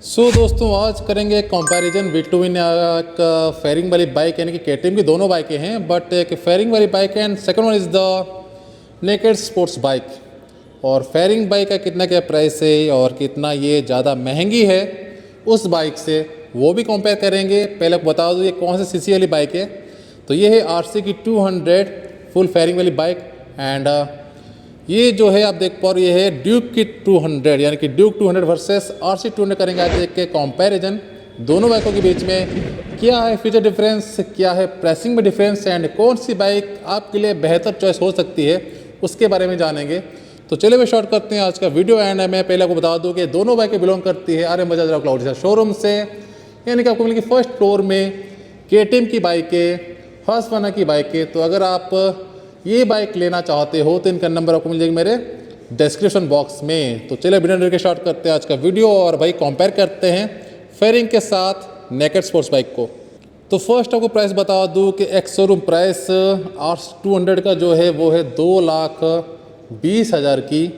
दोस्तों आज करेंगे कंपैरिजन बिटवीन एक फेयरिंग वाली बाइक यानी कि केटीएम की दोनों बाइकें हैं, बट एक फेयरिंग वाली bike and second one is the naked sports bike. और फेयरिंग बाइक का कितना क्या प्राइस है और कितना ये ज़्यादा महंगी है उस बाइक से, वो भी कंपेयर करेंगे। पहले बता दूँ ये कौन सी सीसी वाली बाइक है। तो ये है आरसी की 200 फुल फेयरिंग वाली बाइक एंड ये जो है आप देख पा रहे, ये है ड्यूक की 200 यानी कि ड्यूक 200 वर्सेस आरसी 200 करेंगे आज एक के कंपैरिजन दोनों बाइकों के बीच में। क्या है फीचर डिफरेंस, क्या है प्राइसिंग में डिफरेंस एंड कौन सी बाइक आपके लिए बेहतर चॉइस हो सकती है उसके बारे में जानेंगे। तो चलिए वे शॉर्ट करते हैं आज का वीडियो। एंड मैं पहले आपको बता दूं कि दोनों बाइकें बिलोंग करती है आर्यन बजाज क्लाउड शोरूम से, यानी कि आपको मिलेगी फर्स्ट फ्लोर में केटीएम की बाइकें, हस्कवाना की बाइकें। तो अगर आप ये बाइक लेना चाहते हो तो इनका नंबर आपको मिल जाएगा मेरे डिस्क्रिप्शन बॉक्स में। तो चलिए बिना देर के स्टार्ट करते हैं आज का वीडियो और भाई कंपेयर करते हैं फेयरिंग के साथ नेकेड स्पोर्ट्स बाइक को। तो फर्स्ट आपको प्राइस बता दूं कि एक्स शोरूम प्राइस R200 का जो है वो है 2,20,000 की,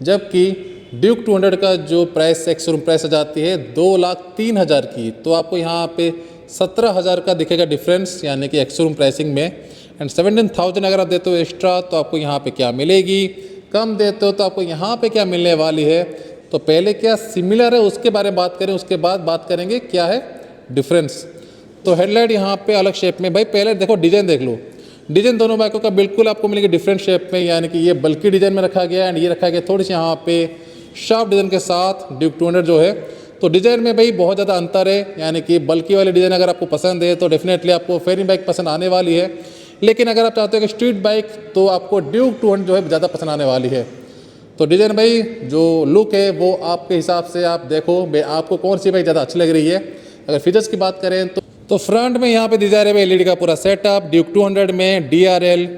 जबकि ड्यूक 200 का जो प्राइस एक्स शोरूम प्राइस आ जाती है 2,03,000 की। तो आपको यहाँ पे 17,000 का दिखेगा डिफरेंस यानी कि एक्स शोरूम प्राइसिंग में। एंड 17,000 अगर आप देते हो एक्स्ट्रा तो आपको यहाँ पे क्या मिलेगी, कम देते हो तो आपको यहाँ पे क्या मिलने वाली है। तो पहले क्या सिमिलर है उसके बारे में बात करें, उसके बाद बात करेंगे क्या है डिफरेंस। तो हेडलाइट यहाँ पे अलग शेप में, भाई पहले देखो डिज़ाइन देख लो, डिज़ाइन दोनों बाइकों का बिल्कुल आपको मिलेगी डिफरेंट शेप में, यानी कि ये बल्कि डिज़ाइन में रखा गया एंड ये रखा गया थोड़ी सी यहाँ पे शार्प डिज़ाइन के साथ ड्यूक 200 जो है। तो डिज़ाइन में भाई बहुत ज़्यादा अंतर है, यानी कि बल्कि वाली डिज़ाइन अगर आपको पसंद है तो डेफिनेटली आपको फेयरिंग बाइक पसंद आने वाली है। लेकिन अगर आप चाहते हो कि स्ट्रीट बाइक तो आपको ड्यूक 200 जो है ज़्यादा पसंद आने वाली है। तो डिज़ाइन भाई जो लुक है वो आपके हिसाब से आप देखो भाई आपको कौन सी बाइक ज़्यादा अच्छी लग रही है। अगर फीचर्स की बात करें तो फ्रंट में यहाँ पे दी जा रही है एलईडी का पूरा सेटअप ड्यूक 200 में, डीआरएल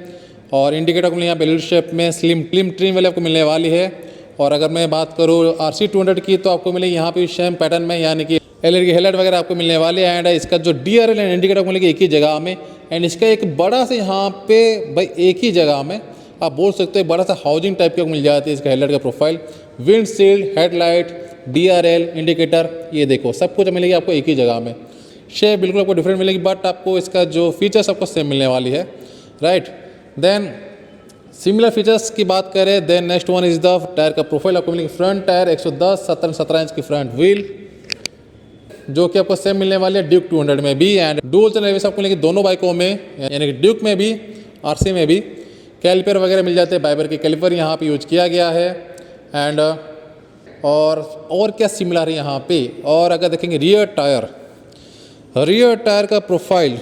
और इंडिकेटर को यहाँ पे एलईडी शेप में स्लिम ट्रिम वाले आपको मिलने वाली है। और अगर मैं बात करूँ आरसी 200 की तो आपको मिलेगी यहाँ पे सेम पैटर्न में, यानी कि एलईडी की हेडलाइट वगैरह आपको मिलने वाली है। एंड इसका जो डीआरएल एंड इंडिकेटर मिलेगी एक ही जगह में, एंड इसका एक बड़ा से यहाँ पे भाई एक ही जगह में आप बोल सकते हो बड़ा सा हाउसिंग टाइप का मिल जाती है इसका हेडलाइट का profile. Wind shield, headlight, DRL, indicator, ये देखो सब कुछ मिलेगी आपको एक ही जगह में। शेप बिल्कुल आपको डिफरेंट मिलेगी बट आपको इसका जो फीचर्स आपको सेम मिलने वाली है, राइट। देन सिमिलर फीचर्स की बात करें, then next one is the tyre का प्रोफाइल आपको मिलेगी। फ्रंट टायर 110 17 इंच की फ्रंट व्हील जो कि आपको सेम मिलने वाली है ड्यूक 200 में भी। एंड डुअल चैनल एबीएस आपको मिलेगी दोनों बाइकों में, यानी कि ड्यूक में भी आरसी में भी। कैलिपर वगैरह मिल जाते हैं, बाइबर के कैलिपर यहाँ पे यूज किया गया है। एंड और क्या सिमिलर है यहाँ पे। और अगर देखेंगे रियर टायर का प्रोफाइल,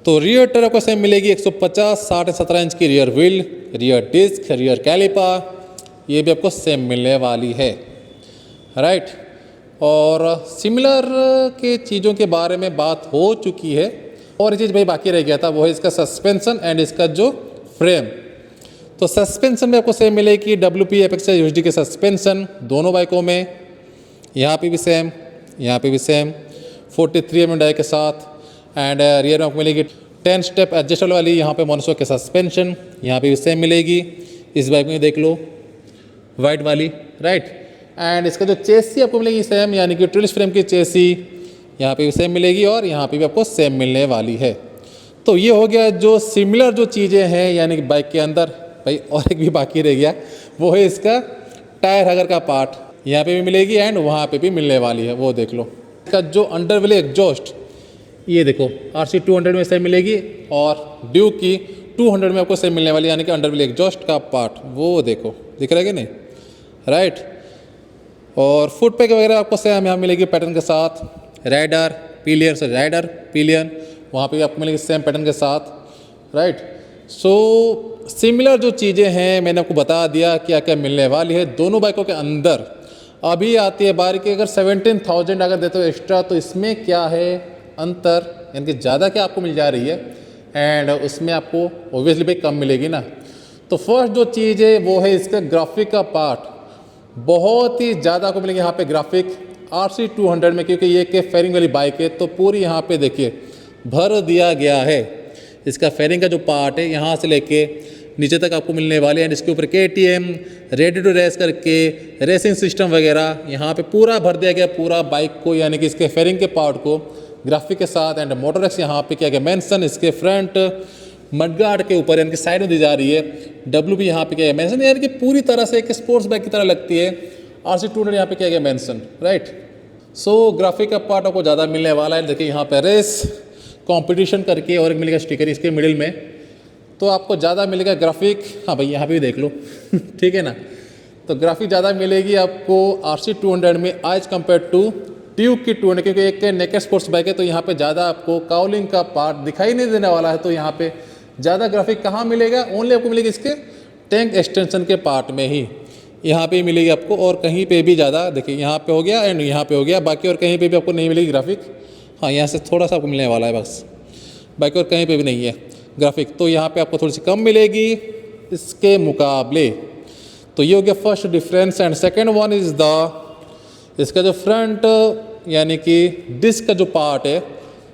तो रियर टायर आपको सेम मिलेगी 150 60 17 इंच की rear wheel, rear disc, rear calliper, ये भी आपको सेम मिलने वाली है, राइट। और सिमिलर के चीज़ों के बारे में बात हो चुकी है और ये चीज़ भाई बाकी रह गया था, वो है इसका सस्पेंशन एंड इसका जो फ्रेम। तो सस्पेंशन में आपको सेम मिलेगी WP एपेक्स UHD के सस्पेंशन दोनों बाइकों में, यहाँ पे भी सेम, यहाँ पे भी सेम 43 mm डाई के साथ। एंड रियर में आपको मिलेगी 10 स्टेप एडजस्टेबल वाली यहाँ पे मोनोशॉक के सस्पेंशन, यहाँ पे भी सेम मिलेगी। इस बाइक में देख लो वाइट वाली, राइट। एंड इसका जो चेसी आपको मिलेगी सेम, यानी कि ट्रिल्स फ्रेम की चेसी यहाँ पे भी सेम मिलेगी और यहाँ पे भी आपको सेम मिलने वाली है। तो ये हो गया जो सिमिलर जो चीज़ें हैं यानी कि बाइक के अंदर। भाई और एक भी बाकी रह गया, वो है इसका टायर हगर का पार्ट, यहाँ पे भी मिलेगी एंड वहाँ पे भी मिलने वाली है, वो देख लो। इसका जो अंडर वाली एग्जॉस्ट ये देखो आरसी 200 में सेम मिलेगी और ड्यूक की 200 में आपको सेम मिलने वाली, यानी कि अंडर वाली एग्जॉस्ट का पार्ट वो देखो दिख रहा है कि नहीं, राइट। और फुट पैक वगैरह आपको सेम यहाँ मिलेगी पैटर्न के साथ। राइडर पिलियन वहाँ पे भी आपको मिलेगी सेम पैटर्न के साथ, राइट। सो सिमिलर जो चीज़ें हैं मैंने आपको बता दिया क्या क्या मिलने वाली है दोनों बाइकों के अंदर। अभी आती है बारी की अगर 17,000 अगर देते हो एक्स्ट्रा तो इसमें क्या है अंतर, यानी कि ज़्यादा क्या आपको मिल जा रही है एंड उसमें आपको ओब्वियसली भाई कम मिलेगी ना। तो फर्स्ट जो चीज़ है वो है इसका ग्राफिक का पार्ट, बहुत ही ज़्यादा आपको मिलेगी यहाँ पे ग्राफिक आरसी 200 में, क्योंकि ये के फेयरिंग वाली बाइक है तो पूरी यहाँ पे देखिए भर दिया गया है। इसका फेयरिंग का जो पार्ट है यहाँ से लेके नीचे तक आपको मिलने वाले हैं। इसके ऊपर KTM रेडी टू रेस करके रेसिंग सिस्टम वगैरह यहाँ पे पूरा भर दिया गया पूरा बाइक को, यानी कि इसके फेयरिंग के पार्ट को ग्राफिक के साथ। एंड मोटरएक्स यहाँ पे किया गया मेंशन, इसके फ्रंट मडगार्ड के ऊपर यानी कि साइड में दी जा रही है। W भी यहाँ पे किया गया मेंशन, यानी कि पूरी तरह से एक स्पोर्ट्स बाइक की तरह लगती है। RC200 यहाँ पे किया गया मेंशन, राइट। सो ग्राफिक का पार्ट आपको ज़्यादा मिलने वाला है। देखिए यहाँ पे रेस कंपटीशन करके और एक मिलेगा स्टिकर इसके मिडिल में, तो आपको ज़्यादा मिलेगा ग्राफिक। हाँ भाई यहाँ पे भी देख लो ठीक है ना। तो ग्राफिक ज़्यादा मिलेगी आपको RC200 में एज कम्पेयर टू ड्यूक की 200, क्योंकि एक नेकेड स्पोर्ट्स बाइक है तो यहाँ पे ज़्यादा आपको काउलिंग का पार्ट दिखाई नहीं देने वाला है। तो यहाँ पे ज़्यादा ग्राफिक कहाँ मिलेगा, ओनली आपको मिलेगी इसके टैंक एक्सटेंशन के पार्ट में ही, यहाँ पे मिलेगी आपको। और कहीं पे भी ज़्यादा देखिए यहाँ पे हो गया एंड यहाँ पे हो गया, बाकी और कहीं पे भी आपको नहीं मिलेगी ग्राफिक। हाँ यहाँ से थोड़ा सा आपको मिलने वाला है बस, बाकी और कहीं पे भी नहीं है ग्राफिक। तो यहाँ पे आपको थोड़ी सी कम मिलेगी इसके मुकाबले। तो ये हो गया first difference. And second one is इसका जो फ्रंट यानी कि डिस्क का जो पार्ट है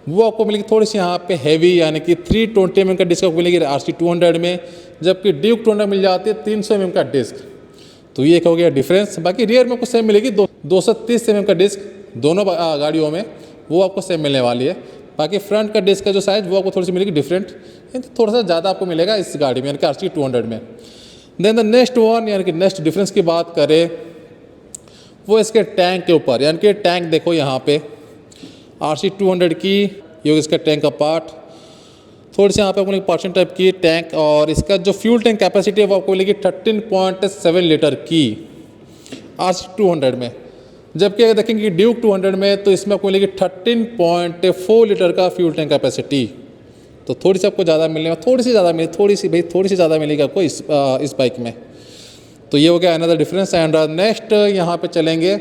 वो आपको मिलेगी थोड़ी सी यहाँ पे हैवी, यानी कि 320 mm का डिस्क आपको मिलेगी RC200 में, जबकि ड्यूक 200 मिल जाती है 300 mm का डिस्क। तो ये हो गया डिफरेंस। बाकी रियर में आपको सेम मिलेगी 230 mm का डिस्क दोनों गाड़ियों में, वो आपको सेम मिलने वाली है। बाकी फ्रंट का डिस्क का जो साइज वो आपको थोड़ी सी मिलेगी डिफरेंट, थोड़ा सा ज़्यादा आपको मिलेगा इस गाड़ी में यानी कि RC200 में। देन द नेक्स्ट वन यानी कि नेक्स्ट डिफरेंस की बात करें वो इसके टैंक के ऊपर, यानी कि टैंक देखो यहाँ पे RC200 की ये इसका टैंक का पार्ट, थोड़ी सी यहाँ पे आपको मिलेगी पर्सन टाइप की टैंक। और इसका जो फ्यूल टैंक कैपेसिटी है वो आपको मिलेगी 13.7 लीटर की RC200 में, जबकि अगर देखेंगे कि ड्यूक 200 में तो इसमें आपको मिलेगी 13.4 लीटर का फ्यूल टैंक कैपेसिटी। तो थोड़ी सी आपको ज़्यादा मिलने में थोड़ी सी ज़्यादा मिलेगी आपको इस बाइक में। तो ये हो गया अनदर डिफरेंस। एंड नेक्स्ट यहाँ पे चलेंगे,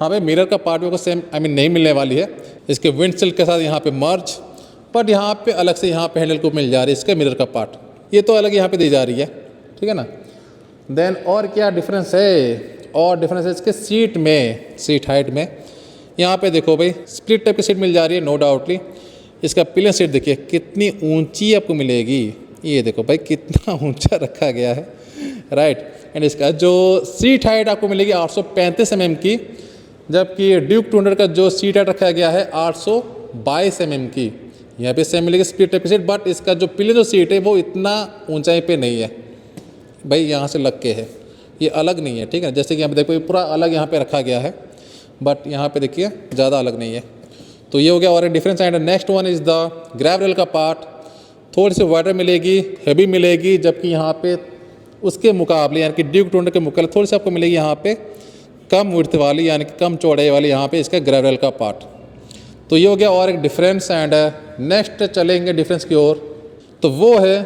हाँ भाई मिरर का पार्ट को सेम नहीं मिलने वाली है इसके विंडशील्ड के साथ यहाँ पे मर्ज, बट यहाँ पे अलग से यहाँ पे हैंडल को मिल जा रही है इसके मिरर का पार्ट, ये तो अलग यहाँ पे दी जा रही है, ठीक है ना। देन और क्या डिफरेंस है, और डिफरेंस है इसके सीट में, सीट हाइट में। यहाँ पे देखो भाई स्प्लिट टाइप की सीट मिल जा रही है नो डाउटली। इसका पिलियन सीट देखिए कितनी ऊंची आपको मिलेगी, ये देखो भाई कितना ऊंचा रखा गया है, राइट। एंड इसका जो सीट हाइट आपको मिलेगी 835 mm की, जबकि ड्यूक 200 का जो सीट हाइट रखा गया है 822 mm की। यहाँ पे सेम मिलेगी स्प्लिट टाइप की सीट, बट इसका जो पिलियन जो सीट है वो इतना ऊंचाई पे नहीं है भाई, यहाँ से लग के है, ये अलग नहीं है, ठीक है। जैसे कि यहाँ पे देखो पूरा अलग यहाँ पे रखा गया है, बट यहाँ पे देखिए ज़्यादा अलग नहीं है। तो ये हो गया और एक difference. And next one is the grab rail का पार्ट, थोड़ी सी वाइडर मिलेगी, हैवी मिलेगी, जबकि यहाँ पे उसके मुकाबले यानी कि ड्यूक 200 के मुकाबले थोड़ी सी आपको मिलेगी यहाँ पे कम विड्थ वाली यानी कि कम चौड़ाई वाली यहाँ पे इसका ग्रैब रेल का पार्ट। तो ये हो गया और एक डिफरेंस। एंड नेक्स्ट चलेंगे डिफरेंस की ओर, तो वो है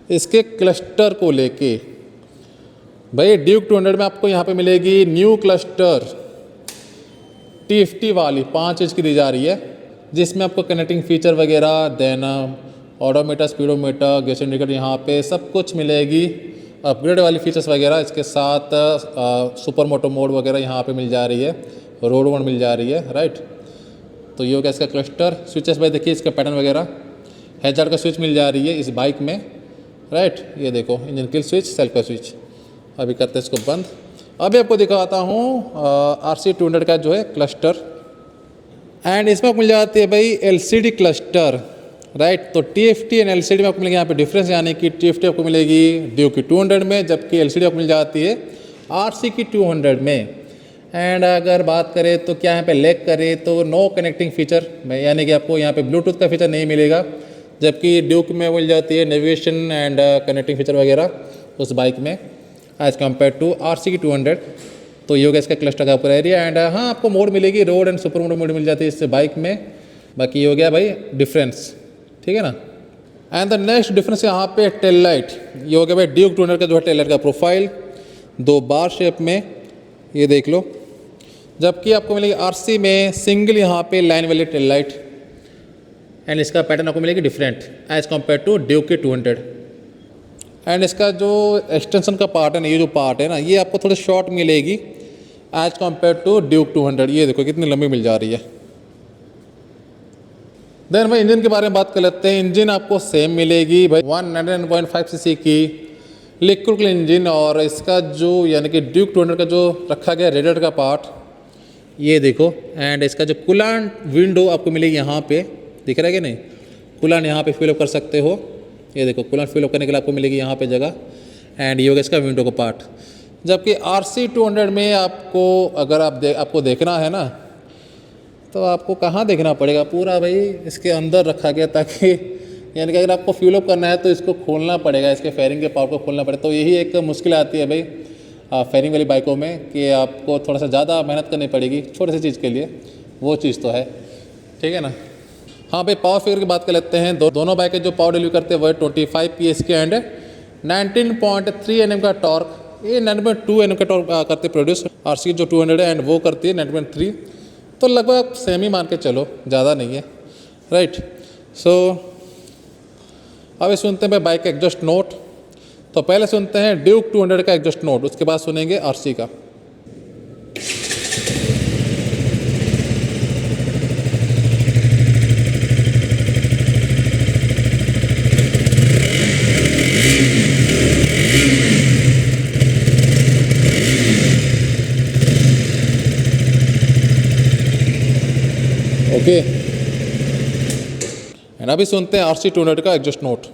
इसके क्लस्टर को लेके। भाई ड्यूक 200 में आपको यहाँ पे मिलेगी न्यू क्लस्टर TFT वाली 5 इंच की दी जा रही है, जिसमें आपको कनेक्टिंग फीचर वगैरह, then odometer, speedometer, gas indicator यहाँ पे सब कुछ मिलेगी, अपग्रेड वाली फीचर्स वगैरह इसके साथ सुपर मोटो मोड वगैरह यहाँ पे मिल जा रही है, रोड मोड मिल जा रही है, राइट। तो ये हो गया इसका क्लस्टर। स्विचेस भाई देखिए इसका पैटर्न वगैरह, हैजार्ड का स्विच मिल जा रही है इस बाइक में, राइट। ये देखो इंजन किल स्विच, सेल्फ का स्विच। अभी करते हैं इसको बंद। अभी आपको दिखाता हूँ RC200 का जो है क्लस्टर, एंड इसमें आपको मिल जाती है भाई LCD क्लस्टर, राइट। तो TFT एंड LCD में आपको मिलेगी यहाँ पे डिफरेंस, यानी कि TFT आपको मिलेगी ड्यूक की 200 में, जबकि LCD आपको मिल जाती है RC की 200 में। एंड अगर बात करें तो क्या यहाँ पे लैग करें तो नो कनेक्टिंग फीचर, यानी कि आपको यहाँ पे ब्लूटूथ का फीचर नहीं मिलेगा, जबकि ड्यूक में मिल जाती है नेविगेशन एंड कनेक्टिंग फीचर वगैरह उस बाइक में एज कम्पेयर टू RC की 200। तो ये हो गया इसका क्लस्टर का ऊपर एरिया। एंड हाँ आपको मोड मिलेगी, रोड एंड सुपर मोड मिल जाती है इस बाइक में। बाकी ये हो गया भाई डिफरेंस, ठीक है ना। एंड द नेक्स्ट डिफरेंस यहाँ पे टेल लाइट, ये हो गया भाई ड्यूक 200 का जो है टेल लाइट का प्रोफाइल 2 बार शेप में, ये देख लो, जबकि आपको मिलेगी RC में सिंगल यहाँ पे लाइन वाली टेल लाइट, एंड इसका पैटर्न आपको मिलेगी different as compare to Duke की 200। एंड इसका जो एक्सटेंशन का पार्ट है ना, ये जो पार्ट है ना, ये आपको थोड़ी शॉर्ट मिलेगी एज कम्पेयर टू ड्यूक 200। ये देखो कितनी लंबी मिल जा रही है, देन भाई इंजन के बारे में बात कर लेते हैं। इंजन आपको सेम मिलेगी भाई 199.5 सीसी की लिक्विड कूल इंजन। और इसका जो यानी कि ड्यूक 200 का जो रखा गया रेडिएटर का पार्ट ये देखो। एंड इसका जो कूलेंट विंडो आपको मिलेगी यहाँ पे, दिख रहा है कि नहीं, कूलेंट यहाँ पे फिलअप कर सकते हो। ये देखो कूलेंट फिलअप करने के लिए आपको मिलेगी यहाँ पे जगह। एंड ये होगा इसका विंडो का पार्ट। जबकि RC200 में आपको अगर आपको देखना है ना तो आपको कहाँ देखना पड़ेगा, पूरा भाई इसके अंदर रखा गया, ताकि यानी कि अगर आपको फ्यूलअप करना है तो इसको खोलना पड़ेगा, इसके फेयरिंग के पार्ट को खोलना पड़ेगा। तो यही एक मुश्किल आती है भाई फेयरिंग वाली बाइकों में, कि आपको थोड़ा सा ज़्यादा मेहनत करनी पड़ेगी छोटे से चीज़ के लिए, वो चीज़ तो है, ठीक है ना। हाँ भाई पावर फिगर की बात कर लेते हैं। दोनों बाइकें जो पावर डिलीवर करते हैं वह 25 PS के एंड 19.3 Nm का टॉर्क, ये 9.2 Nm का टॉर्क करते प्रोड्यूस। RC जो 200 है एंड वो करती है 9.3, तो लगभग सेम ही मान के चलो, ज़्यादा नहीं है, राइट। सो अब सुनते हैं भाई बाइक का एग्जॉस्ट नोट। तो पहले सुनते हैं ड्यूक 200 का एग्जॉस्ट नोट, उसके बाद सुनेंगे RC का। ओके एंड अभी सुनते हैं RC200 का एग्जॉस्ट नोट।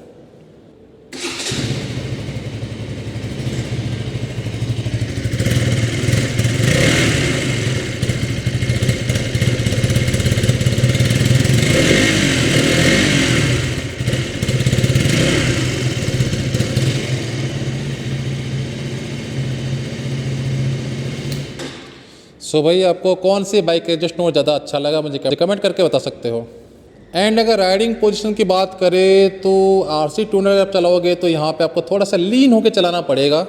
सो भाई आपको कौन सी बाइक का एग्जॉस्ट नोट ज़्यादा अच्छा लगा मुझे कमेंट करके बता सकते हो। एंड अगर राइडिंग पोजीशन की बात करें तो RC200 आप चलाओगे तो यहाँ पे आपको थोड़ा सा लीन होकर चलाना पड़ेगा,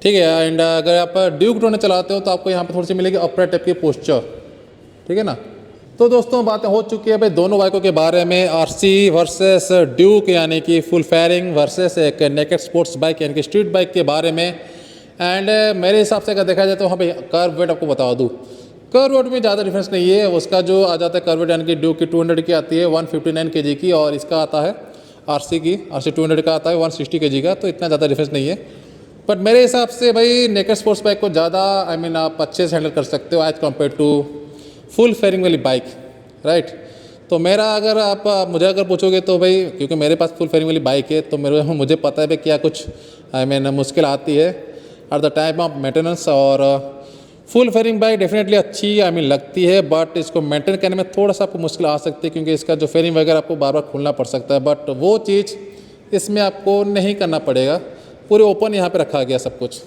ठीक है। एंड अगर आप ड्यूक 200 चलाते हो तो आपको यहाँ पे थोड़ी सी मिलेगी अपराइट टाइप की पोस्चर, ठीक है ना। तो दोस्तों बातें हो चुकी है भाई दोनों बाइकों के बारे में, RC वर्सेस ड्यूक यानी कि फुल फेयरिंग वर्सेस एक नेकेड स्पोर्ट्स बाइक यानी कि स्ट्रीट बाइक के बारे में। एंड मेरे हिसाब से अगर देखा जाए तो हाँ भाई कर्व वेट आपको बता दूँ, कर्व वेट में ज़्यादा डिफरेंस नहीं है। उसका जो आ जाता है कर्व वेट यानी कि ड्यूक की 200 की आती है 159 kg की, और इसका आता है RC200 का आता है 160 kg का, तो इतना ज़्यादा डिफरेंस नहीं है। बट मेरे हिसाब से भाई नेकेड स्पोर्ट्स बाइक को ज़्यादा आप अच्छे से हैंडल कर सकते हो as compare to full fairing वाली बाइक, राइट। तो मेरा अगर आप मुझे अगर पूछोगे तो भाई, क्योंकि मेरे पास फुल फेयरिंग वाली बाइक है तो मुझे पता है भाई क्या कुछ मुश्किल आती है at the time of maintenance. और फुल फेयरिंग बाइक डेफिनेटली अच्छी लगती है, बट इसको मेंटेन करने में थोड़ा सा आपको मुश्किल आ सकती है, क्योंकि इसका जो फेयरिंग वगैरह आपको बार बार खोलना पड़ सकता है। बट वो चीज़ इसमें आपको नहीं करना पड़ेगा, पूरे ओपन यहाँ पे रखा गया सब कुछ।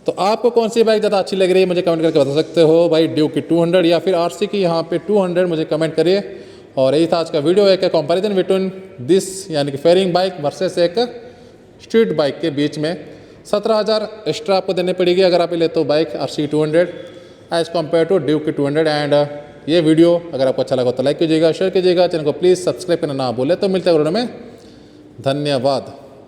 तो आपको कौन सी बाइक ज़्यादा अच्छी लग रही है मुझे कमेंट करके बता सकते हो भाई, ड्यूक की 200 या फिर RC की यहाँ पे 200, मुझे कमेंट करिए। और यही था आज का वीडियो, एक कंपैरिजन बिटवीन दिस यानी कि फेयरिंग बाइक वर्सेस एक स्ट्रीट बाइक के बीच में। 17,000 एक्स्ट्रा आपको देने पड़ेगी अगर आप ले तो bike RC200 as compare to Duke की 200। एंड ये वीडियो अगर आपको अच्छा लगा तो लाइक कीजिएगा, शेयर कीजिएगा, चैनल को प्लीज़ सब्सक्राइब करना ना भूलें। तो मिलते हैं वीडियो में, धन्यवाद।